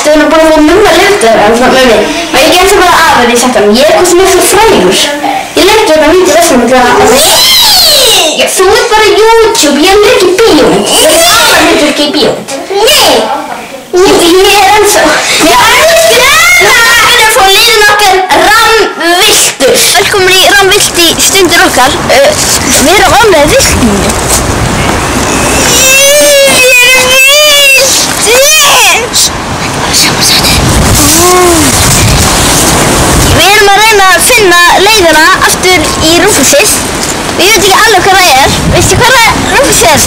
Ertu búin að fá mumma leiftur? Mummi, má ég gera það bara að ég sagt hann. Ég hvað sem svo frægur. Ég leik hérna vídeo þessum að þú bara YouTube, ég leik í bíómynd. Ég aðalhlutverk í bíómynd. Nei! Ég ennþá. Við erum frá liðin okkar Ramviltur. Velkomin í Ramvilt í stundir okkar. Við erum ánægðið viltinu. Við erum að reyna að finna leiðina aftur í Rúfusið. Við veitum ekki alveg hvað það er. Veistu hvað Rúfusið er?